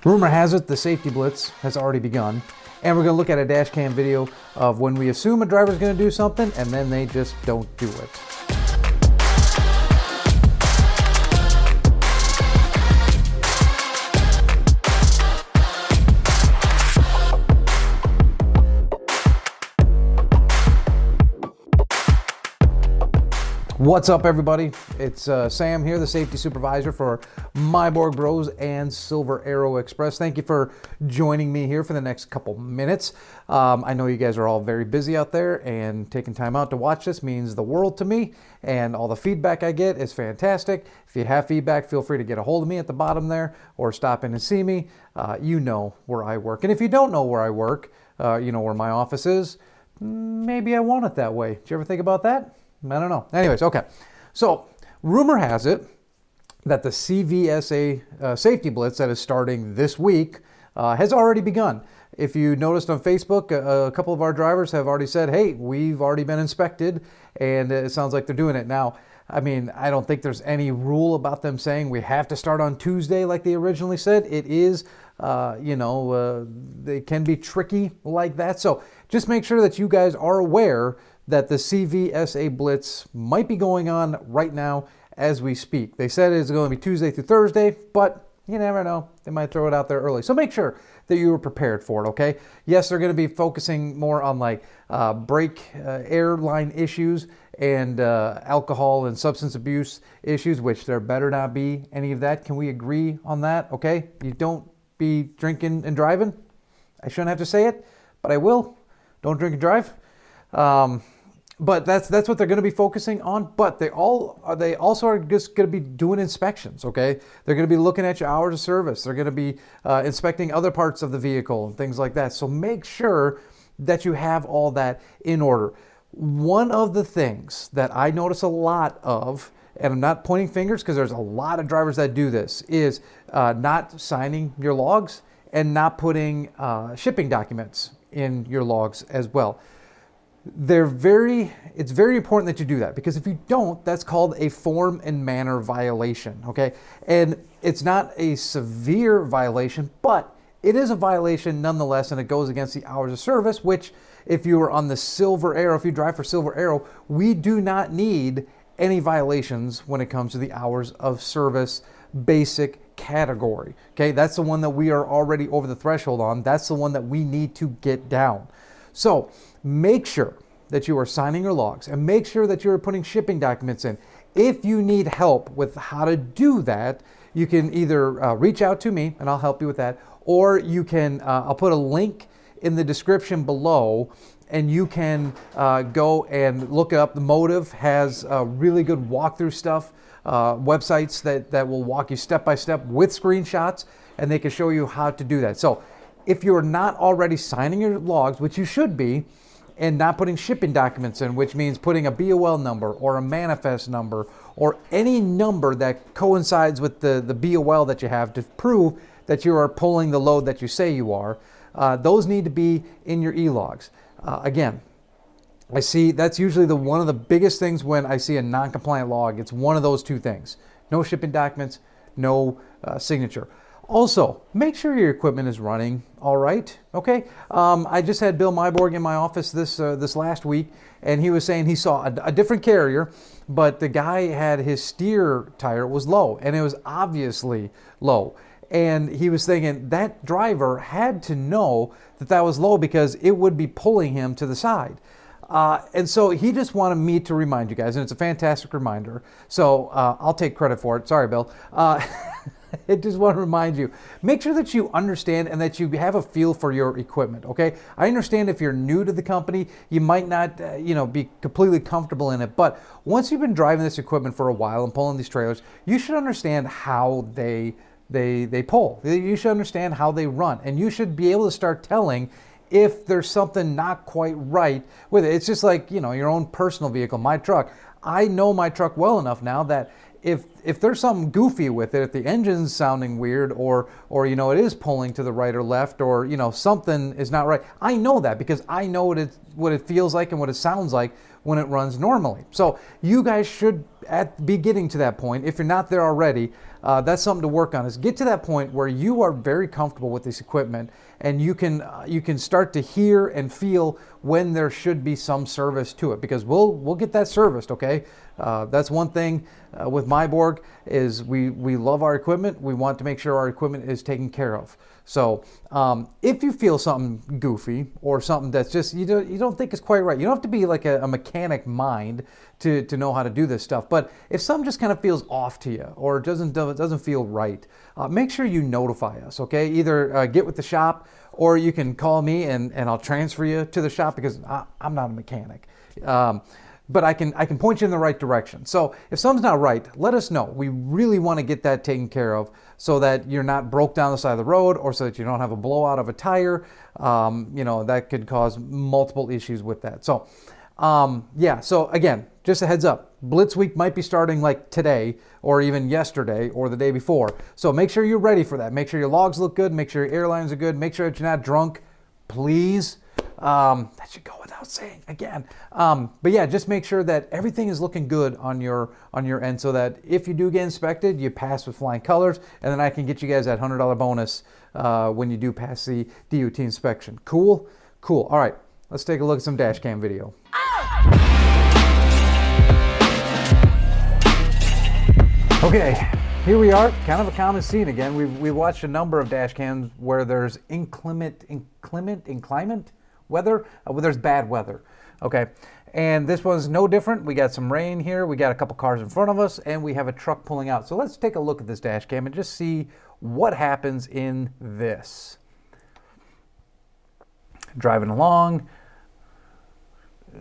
Rumor has it the Safety Blitz has already begun, and we're going to look at a dash cam video of when we assume a driver's going to do something and then they just don't do it. What's up, everybody? It's Sam here, the safety supervisor for Meiborg Bros and Silver Arrow Express. Thank you for joining me here for the next couple minutes. I know you guys are all very busy out there, and taking time out to watch this means the world to me, and all the feedback I get is fantastic. If you have feedback, feel free to get a hold of me at the bottom there or stop in and see me. You know where I work. And if you don't know where I work, you know where my office is, maybe I want it that way. Did you ever think about that? I don't know. Anyways, okay. So, rumor has it that the CVSA Safety Blitz that is starting this week has already begun. If you noticed on Facebook, a couple of our drivers have already said, hey, we've already been inspected, and it sounds like they're doing it. Now, I mean, I don't think there's any rule about them saying we have to start on Tuesday like they originally said. It is, they can be tricky like that. So just make sure that you guys are aware that the CVSA Blitz might be going on right now as we speak. They said it's going to be Tuesday through Thursday, but you never know. They might throw it out there early. So make sure that you are prepared for it, okay? Yes, they're going to be focusing more on like brake airline issues and alcohol and substance abuse issues, which there better not be any of that. Can we agree on that, okay? You don't be drinking and driving. I shouldn't have to say it, but I will. Don't drink and drive. But that's what they're going to be focusing on. But they also are just going to be doing inspections. Okay, they're going to be looking at your hours of service. They're going to be inspecting other parts of the vehicle and things like that. So make sure that you have all that in order. One of the things that I notice a lot of, and I'm not pointing fingers because there's a lot of drivers that do this, is not signing your logs and not putting shipping documents in your logs as well. It's very important that you do that, because if you don't, that's called a form and manner violation, okay? And it's not a severe violation, but it is a violation nonetheless, and it goes against the hours of service, which if you are on the Silver Arrow, if you drive for Silver Arrow, we do not need any violations when it comes to the hours of service basic category, okay? That's the one that we are already over the threshold on. That's the one that we need to get down. So make sure that you are signing your logs, and make sure that you're putting shipping documents in. If you need help with how to do that, you can either reach out to me and I'll help you with that, or you can, I'll put a link in the description below, and you can go and look it up. The Motive has really good walkthrough stuff, websites that will walk you step by step with screenshots, and they can show you how to do that. So if you're not already signing your logs, which you should be, and not putting shipping documents in, which means putting a BOL number or a manifest number or any number that coincides with the BOL that you have to prove that you are pulling the load that you say you are, those need to be in your e-logs. Again, I see that's usually one of the biggest things when I see a non-compliant log. It's one of those two things: no shipping documents, no signature. Also, make sure your equipment is running all right, okay? I just had Bill Meiborg in my office this last week, and he was saying he saw a different carrier, but the guy had his steer tire was low, and it was obviously low. And he was thinking that driver had to know that was low, because it would be pulling him to the side. And so he just wanted me to remind you guys, and it's a fantastic reminder, so I'll take credit for it. Sorry, Bill. I just want to remind you, make sure that you understand and that you have a feel for your equipment, okay? I understand if you're new to the company, you might not, be completely comfortable in it, but once you've been driving this equipment for a while and pulling these trailers, you should understand how they pull. You should understand how they run, and you should be able to start telling if there's something not quite right with it. It's just like, your own personal vehicle, my truck. I know my truck well enough now that if if there's something goofy with it, if the engine's sounding weird, or you know, it is pulling to the right or left, or you know, something is not right, I know that because I know what it feels like and what it sounds like when it runs normally. So you guys should be getting to that point. If you're not there already, that's something to work on, is get to that point where you are very comfortable with this equipment, and you can start to hear and feel when there should be some service to it, because we'll get that serviced, okay? That's one thing with Meiborg, is we love our equipment. We want to make sure our equipment is taken care of. So if you feel something goofy or something that's just you don't think is quite right, you don't have to be like a mechanic mind to know how to do this stuff. But if something just kind of feels off to you or doesn't feel right, make sure you notify us, okay? Either get with the shop, or you can call me and I'll transfer you to the shop, because I'm not a mechanic. But I can point you in the right direction. So if something's not right, let us know. We really want to get that taken care of, so that you're not broke down the side of the road, or so that you don't have a blowout of a tire. You know, that could cause multiple issues with that. So yeah, so again, just a heads up, Blitz Week might be starting like today, or even yesterday, or the day before. So make sure you're ready for that. Make sure your logs look good. Make sure your airlines are good. Make sure that you're not drunk, please. That should go without saying again. But yeah, just make sure that everything is looking good on your end, so that if you do get inspected, you pass with flying colors, and then I can get you guys that $100 bonus when you do pass the DOT inspection. Cool? Cool. All right, let's take a look at some dash cam video. Okay, here we are, kind of a common scene again. We've watched a number of dash cams where there's inclement weather, where there's bad weather, okay? And this one's no different. We got some rain here, we got a couple cars in front of us, and we have a truck pulling out. So let's take a look at this dash cam and just see what happens in this. Driving along,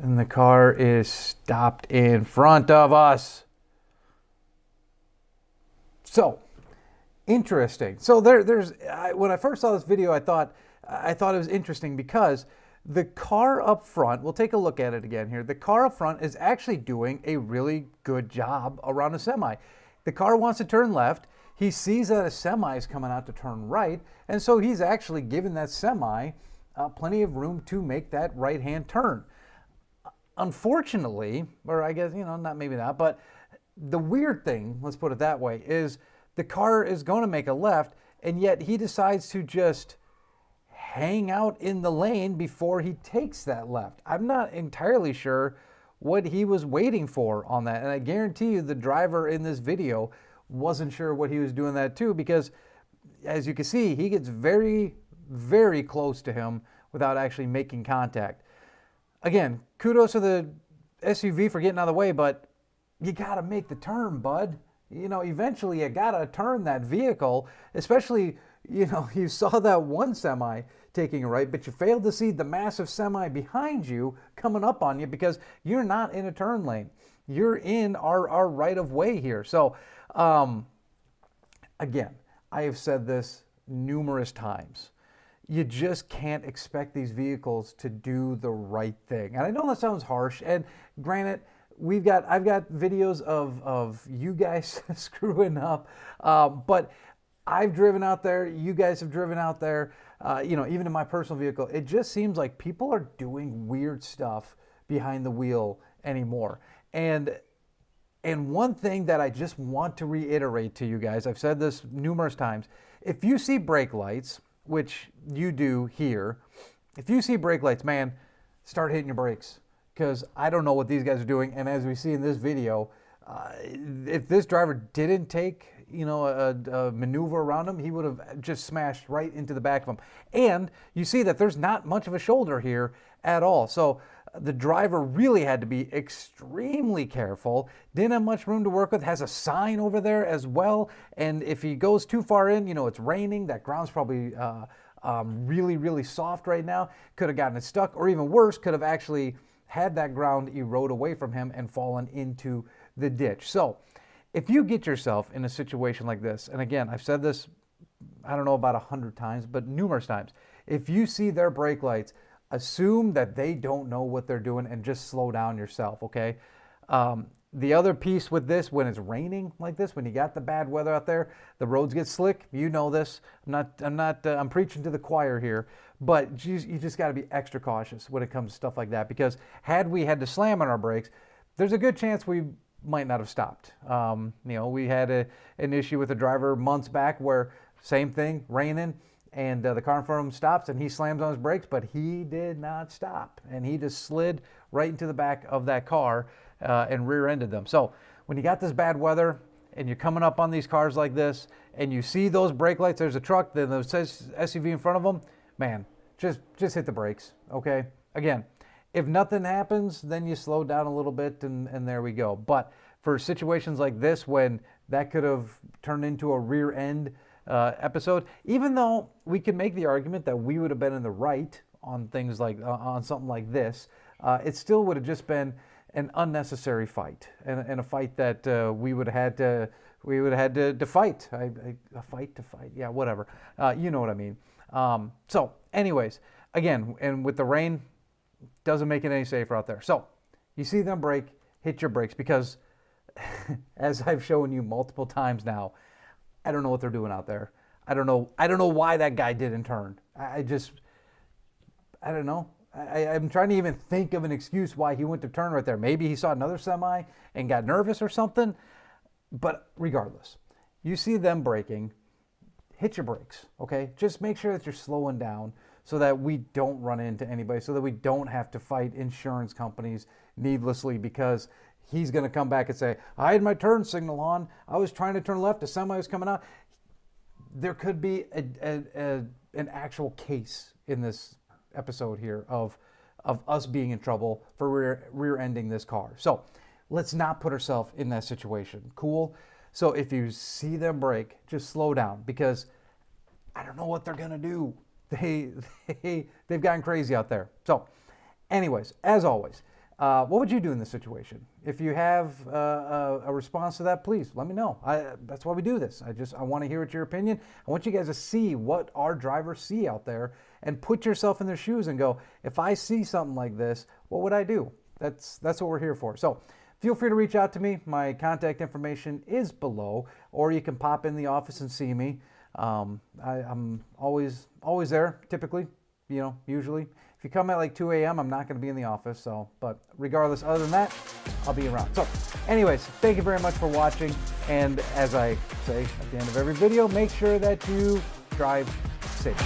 and the car is stopped in front of us. So, interesting. So when I first saw this video, I thought it was interesting, because the car up front, we'll take a look at it again here. The car up front is actually doing a really good job around a semi. The car wants to turn left. He sees that a semi is coming out to turn right, and so he's actually giving that semi plenty of room to make that right-hand turn. Unfortunately, or I guess, you know, maybe not, but the weird thing, let's put it that way, is the car is going to make a left, and yet he decides to just hang out in the lane before he takes that left. I'm not entirely sure what he was waiting for on that, and I guarantee you the driver in this video wasn't sure what he was doing that too, because as you can see, he gets very, very close to him without actually making contact. Again, kudos to the SUV for getting out of the way, but you gotta make the turn, bud. You know, eventually you gotta turn that vehicle, especially, you know, you saw that one semi taking a right, but you failed to see the massive semi behind you coming up on you, because you're not in a turn lane. You're in our right of way here. So, again, I have said this numerous times. You just can't expect these vehicles to do the right thing. And I know that sounds harsh, and granted, I've got videos of you guys screwing up, but I've driven out there, you guys have driven out there, you know, even in my personal vehicle. It just seems like people are doing weird stuff behind the wheel anymore. And one thing that I just want to reiterate to you guys, I've said this numerous times, if you see brake lights, which you do here, if you see brake lights, man, start hitting your brakes. Because I don't know what these guys are doing, and as we see in this video, if this driver didn't take, you know, a maneuver around him, he would have just smashed right into the back of him. And you see that there's not much of a shoulder here at all. So the driver really had to be extremely careful. Didn't have much room to work with. Has a sign over there as well. And if he goes too far in, you know, it's raining. That ground's probably really, really soft right now. Could have gotten it stuck, or even worse, could have actually had that ground erode away from him and fallen into the ditch. So if you get yourself in a situation like this, and again, I've said this, I don't know, about 100 times, but numerous times, if you see their brake lights, assume that they don't know what they're doing and just slow down yourself, okay? The other piece with this, when it's raining like this, when you got the bad weather out there, the roads get slick. You know this. I'm preaching to the choir here, but you just got to be extra cautious when it comes to stuff like that, because had we had to slam on our brakes, there's a good chance we might not have stopped. We had an issue with a driver months back where same thing, raining, and the car in front of him stops and he slams on his brakes, but he did not stop, and he just slid right into the back of that car and rear-ended them. So when you got this bad weather and you're coming up on these cars like this and you see those brake lights, there's a truck, then there's SUV in front of them, man, just hit the brakes, okay? Again, if nothing happens, then you slow down a little bit and there we go. But for situations like this, when that could have turned into a rear end episode, even though we can make the argument that we would have been in the right on things like on something like this, it still would have just been an unnecessary fight, and a fight that we would have had to fight. A fight to fight, yeah, whatever. You know what I mean. So, anyways, again, and with the rain, doesn't make it any safer out there. So, you see them brake, hit your brakes, because as I've shown you multiple times now, I don't know what they're doing out there. I don't know why that guy didn't turn. I don't know. I'm trying to even think of an excuse why he went to turn right there. Maybe he saw another semi and got nervous or something. But regardless, you see them braking, hit your brakes, okay? Just make sure that you're slowing down so that we don't run into anybody, so that we don't have to fight insurance companies needlessly, because he's going to come back and say, I had my turn signal on. I was trying to turn left. A semi was coming out. There could be an actual case in this episode here of us being in trouble for rear-ending this car. So let's not put ourselves in that situation. Cool? So if you see them brake, just slow down, because I don't know what they're going to do. They've gotten crazy out there. So anyways, as always, what would you do in this situation? If you have a response to that, please let me know. That's why we do this. I want to hear your opinion. I want you guys to see what our drivers see out there and put yourself in their shoes and go, if I see something like this, what would I do? That's what we're here for. So feel free to reach out to me. My contact information is below, or you can pop in the office and see me. I'm always there, typically, usually. If you come at like 2 a.m., I'm not going to be in the office. So, but regardless, other than that, I'll be around. So anyways, thank you very much for watching. And as I say at the end of every video, make sure that you drive safe.